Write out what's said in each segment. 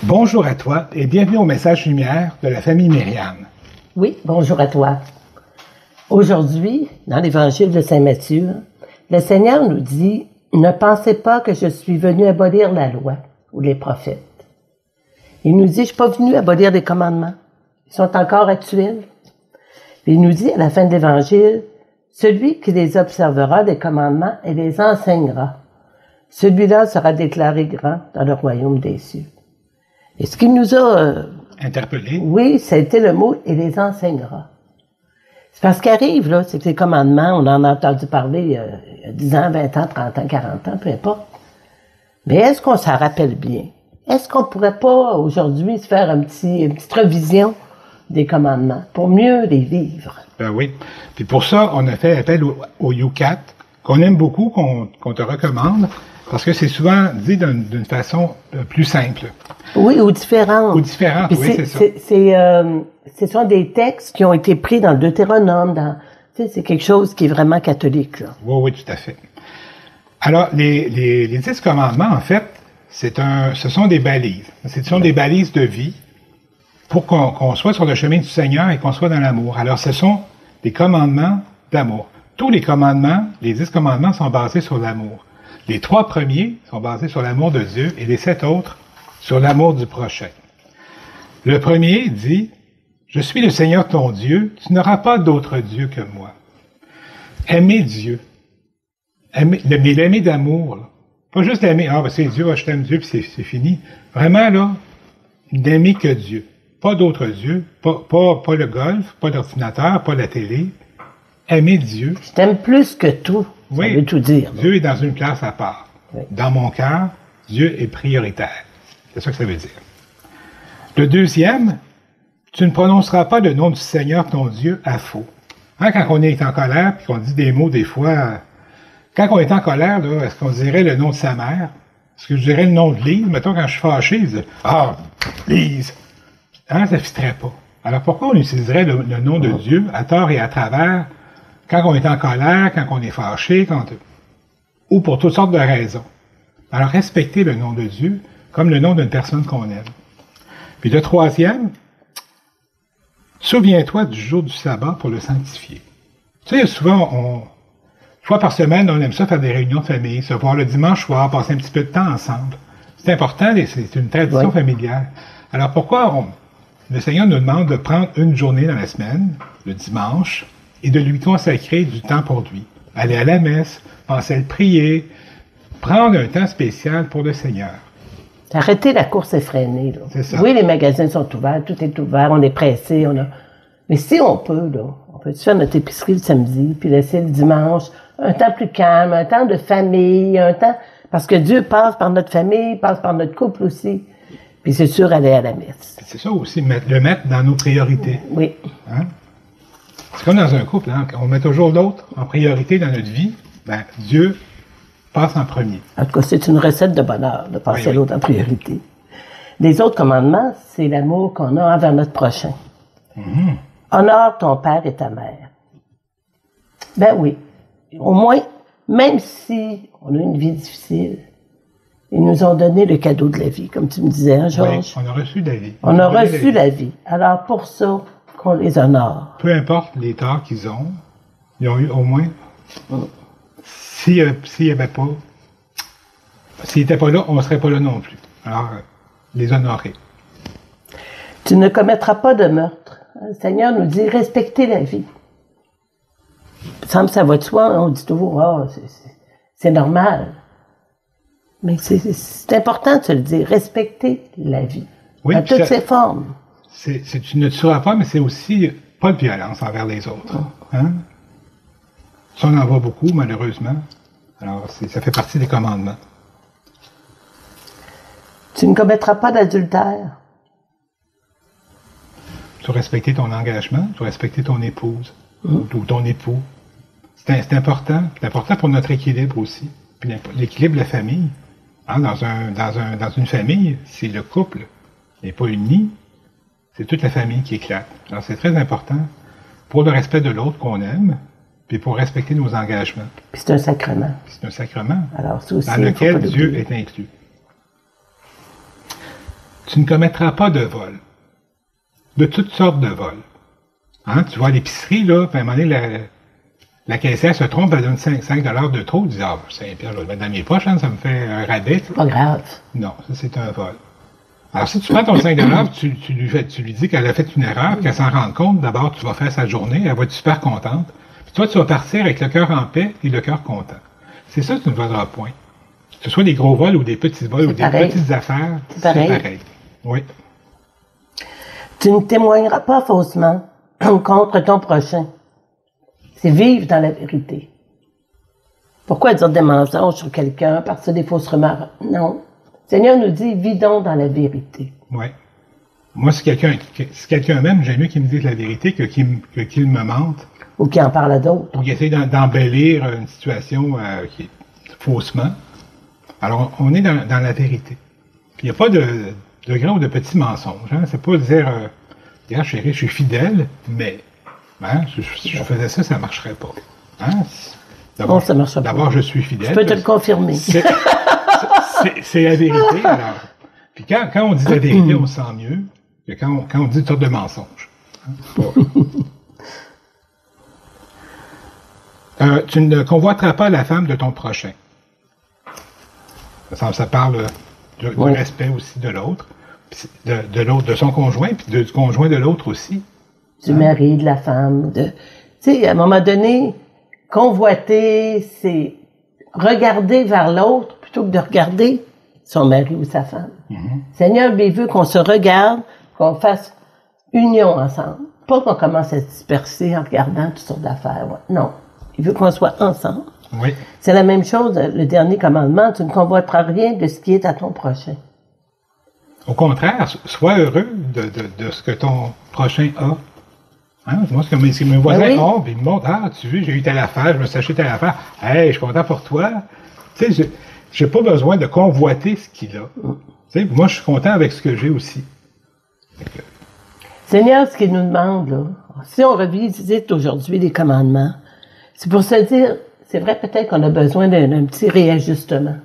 Bonjour à toi et bienvenue au Message Lumière de la famille Myriam. Oui, bonjour à toi. Aujourd'hui, dans l'Évangile de Saint Matthieu, le Seigneur nous dit « Ne pensez pas que je suis venu abolir la loi ou les prophètes. » Il nous dit « Je ne suis pas venu abolir les commandements. Ils sont encore actuels. » Il nous dit à la fin de l'Évangile « Celui qui les observera, les commandements, et les enseignera, celui-là sera déclaré grand dans le royaume des cieux. » Et ce qu'il nous a Interpellé. Oui, ça a été le mot « et les enseignera ». C'est parce qu'arrive, là, c'est que les commandements, on en a entendu parler il y a 10 ans, 20 ans, 30 ans, 40 ans, peu importe. Mais est-ce qu'on s'en rappelle bien? Est-ce qu'on pourrait pas, aujourd'hui, se faire une petite revision des commandements pour mieux les vivre? Ben oui. Puis pour ça, on a fait appel au UCAT, qu'on aime beaucoup, qu'on te recommande, parce que c'est souvent dit d'une façon plus simple. Oui, ou différente. Ou différente, oui, c'est ça. Ce sont des textes qui ont été pris dans le Deutéronome, c'est quelque chose qui est vraiment catholique, là. Oui, oui, tout à fait. Alors, les 10 commandements, en fait, ce sont des balises. Ce sont des balises de vie pour qu'on soit sur le chemin du Seigneur et qu'on soit dans l'amour. Alors, ce sont des commandements d'amour. Tous les commandements, les 10 commandements sont basés sur l'amour. Les 3 premiers sont basés sur l'amour de Dieu et les 7 autres sur l'amour du prochain. Le premier dit « Je suis le Seigneur ton Dieu, tu n'auras pas d'autre Dieu que moi. » Aimer Dieu. Mais l'aimer d'amour, là. Pas juste l'aimer, c'est Dieu, je t'aime Dieu, puis c'est fini. Vraiment, là, d'aimer que Dieu. Pas d'autre Dieu, pas le golf, pas l'ordinateur, pas la télé. Aimer Dieu. Je t'aime plus que tout. Oui, ça veut tout dire. Dieu est dans une place à part. Oui. Dans mon cœur, Dieu est prioritaire. C'est ça que ça veut dire. Le deuxième, tu ne prononceras pas le nom du Seigneur ton Dieu à faux. Hein, quand on est en colère, puis qu'on dit des mots des fois, quand on est en colère, là, est-ce qu'on dirait le nom de sa mère? Est-ce que je dirais le nom de Lise? Mettons, quand je suis fâché, je dis « Ah, Lise! » Hein, ça ne fitterait pas. Alors pourquoi on utiliserait le nom de Dieu à tort et à travers quand on est en colère, quand on est fâché, ou pour toutes sortes de raisons? Alors respectez le nom de Dieu comme le nom d'une personne qu'on aime. Puis le troisième, souviens-toi du jour du sabbat pour le sanctifier. Tu sais, souvent, une fois par semaine, on aime ça faire des réunions de famille, se voir le dimanche soir, passer un petit peu de temps ensemble. C'est important, c'est une tradition familiale. Alors pourquoi le Seigneur nous demande de prendre une journée dans la semaine, le dimanche, et de lui consacrer du temps pour lui? Aller à la messe, penser à le prier, prendre un temps spécial pour le Seigneur. Arrêter la course effrénée, là. C'est ça. Oui, les magasins sont ouverts, tout est ouvert, on est pressé, Mais si on peut, là, on peut faire notre épicerie le samedi, puis laisser le dimanche un temps plus calme, un temps de famille, un temps... Parce que Dieu passe par notre famille, passe par notre couple aussi. Puis c'est sûr, aller à la messe. C'est ça aussi, le mettre dans nos priorités. Oui. Hein? C'est comme dans un couple, hein? On met toujours l'autre en priorité dans notre vie. Ben, Dieu passe en premier. En tout cas, c'est une recette de bonheur, de passer l'autre en priorité. Les autres commandements, c'est l'amour qu'on a envers notre prochain. Mm-hmm. Honore ton père et ta mère. Ben oui. Au moins, même si on a une vie difficile, ils nous ont donné le cadeau de la vie, comme tu me disais, hein, Georges? Oui, on a reçu la vie. On a reçu la vie. Alors, pour ça, qu'on les honore. Peu importe les torts qu'ils ont eu au moins. S'ils n'étaient pas là, on ne serait pas là non plus. Alors, les honorer. Tu ne commettras pas de meurtre. Le Seigneur nous dit, respectez la vie. Il me semble que ça va de soi, on dit toujours, c'est normal. Mais c'est important de se le dire, respecter la vie. Oui, dans toutes ses formes. Tu ne tueras pas, mais c'est aussi pas de violence envers les autres. Hein? Ça, on en voit beaucoup, malheureusement. Alors, ça fait partie des commandements. Tu ne commettras pas d'adultère. Tu dois respecter ton engagement, tu dois respecter ton épouse ou ton époux. C'est important. C'est important pour notre équilibre aussi. Puis l'équilibre de la famille. Hein, dans une famille, si le couple n'est pas uni, c'est toute la famille qui éclate. Alors c'est très important pour le respect de l'autre qu'on aime, puis pour respecter nos engagements. Puis c'est un sacrement. C'est un sacrement. Alors, ça aussi, dans lequel Dieu est inclus. tu ne commettras pas de vol. De toutes sortes de vols. Hein? Tu vas à l'épicerie, là, puis à un moment donné, la caissière se trompe, elle donne 5 $ de trop. Tu dis, ah, 5 $, je vais le mettre dans mes poches, hein, ça me fait un rabais. Pas grave. Non, ça, c'est un vol. Alors, si tu prends ton 5 $, tu lui dis qu'elle a fait une erreur, qu'elle s'en rende compte, d'abord, tu vas faire sa journée, elle va être super contente. Puis toi, tu vas partir avec le cœur en paix et le cœur content. C'est ça, tu ne vaudras point. Que ce soit des gros vols ou des petits vols ou des petites affaires, c'est pareil. Oui. Tu ne témoigneras pas faussement contre ton prochain. C'est vivre dans la vérité. Pourquoi dire des mensonges sur quelqu'un, parce que des fausses rumeurs? Non. Le Seigneur nous dit, vidons dans la vérité. Oui. Moi, si quelqu'un m'aime, j'aime mieux qu'il me dise la vérité que qu'il me mente. Ou qu'il en parle à d'autres. Ou qu'il essaie d'embellir une situation qui est faussement. Alors, on est dans la vérité. Puis il n'y a pas de grands ou de petits mensonges. Hein? C'est pas dire, regarde, chérie, je suis fidèle, mais si je faisais ça, ça ne marcherait pas. Hein? D'abord, ça marche pas. D'abord, je suis fidèle. Je peux te le confirmer. C'est la vérité, alors. Puis quand on dit la vérité, on se sent mieux que quand on dit toutes sortes de mensonges. Hein? Tu ne convoiteras pas la femme de ton prochain. Ça parle du respect aussi de l'autre, de l'autre, de son conjoint, puis du conjoint de l'autre aussi. Du mari, de la femme. Tu sais, à un moment donné, convoiter, c'est regarder vers l'autre plutôt que de regarder son mari ou sa femme. Seigneur, il veut qu'on se regarde, qu'on fasse union ensemble. Pas qu'on commence à se disperser en regardant toutes sortes d'affaires. Non. Il veut qu'on soit ensemble. Oui. C'est la même chose, le dernier commandement, tu ne convoiteras rien de ce qui est à ton prochain. Au contraire, sois heureux de ce que ton prochain a. Hein? Moi, c'est comme si mes voisins ont, puis ils me montrent, ah, tu vois, j'ai eu telle affaire, je me suis acheté telle affaire. Hey, je suis content pour toi. Tu sais, j'ai pas besoin de convoiter ce qu'il a. Tu sais, moi, je suis content avec ce que j'ai aussi. Seigneur, ce qu'il nous demande, là, si on revisite aujourd'hui les commandements, c'est pour se dire, c'est vrai peut-être qu'on a besoin d'un petit réajustement.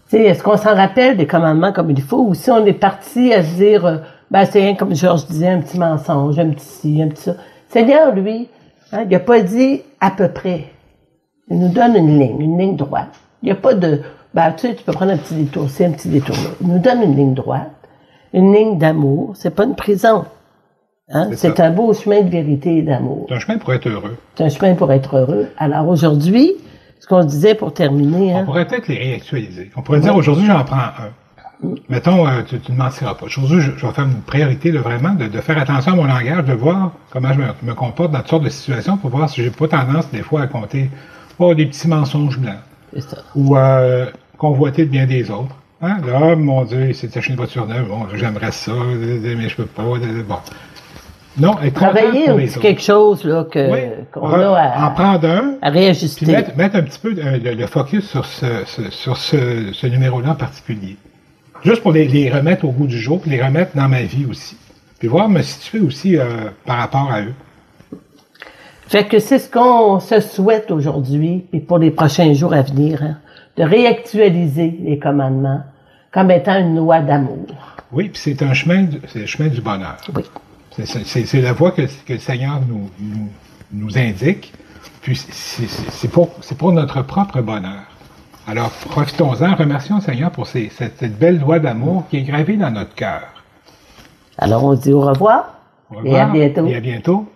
Tu sais, est-ce qu'on s'en rappelle des commandements comme il faut, ou si on est parti à se dire, c'est rien comme Georges disait, un petit mensonge, un petit ci, un petit ça. Seigneur, lui, il n'a pas dit à peu près. Il nous donne une ligne droite. Il n'y a pas de, tu peux prendre un petit détour, c'est un petit détour là. Il nous donne une ligne droite, une ligne d'amour. C'est pas une prison. Hein? C'est un beau chemin de vérité et d'amour. C'est un chemin pour être heureux. C'est un chemin pour être heureux. Alors aujourd'hui, ce qu'on disait pour terminer... On pourrait peut-être les réactualiser. On pourrait dire aujourd'hui, j'en prends un. Mettons, tu ne mentiras pas. Aujourd'hui, je vais faire une priorité là, vraiment de faire attention à mon langage, de voir comment je me comporte dans toutes sortes de situations pour voir si j'ai pas tendance des fois à compter des petits mensonges blancs. C'est ça. Ou convoiter le bien des autres. Hein? Là, mon Dieu, il s'est acheté une voiture neuve, bon, j'aimerais ça, mais je peux pas. Bon. Non, travailler un petit quelque chose là, qu'on a en prendre à réajuster. Puis mettre un petit peu le focus sur ce numéro-là en particulier. Juste pour les remettre au goût du jour, puis les remettre dans ma vie aussi. Puis voir me situer aussi par rapport à eux. Fait que c'est ce qu'on se souhaite aujourd'hui, et pour les prochains jours à venir, hein, de réactualiser les commandements comme étant une loi d'amour. Oui, puis c'est le chemin du bonheur. Oui. C'est la voie que le Seigneur nous indique, puis c'est pour notre propre bonheur. Alors, profitons-en, remercions le Seigneur pour cette belle loi d'amour qui est gravée dans notre cœur. Alors, on dit au revoir. Et à bientôt.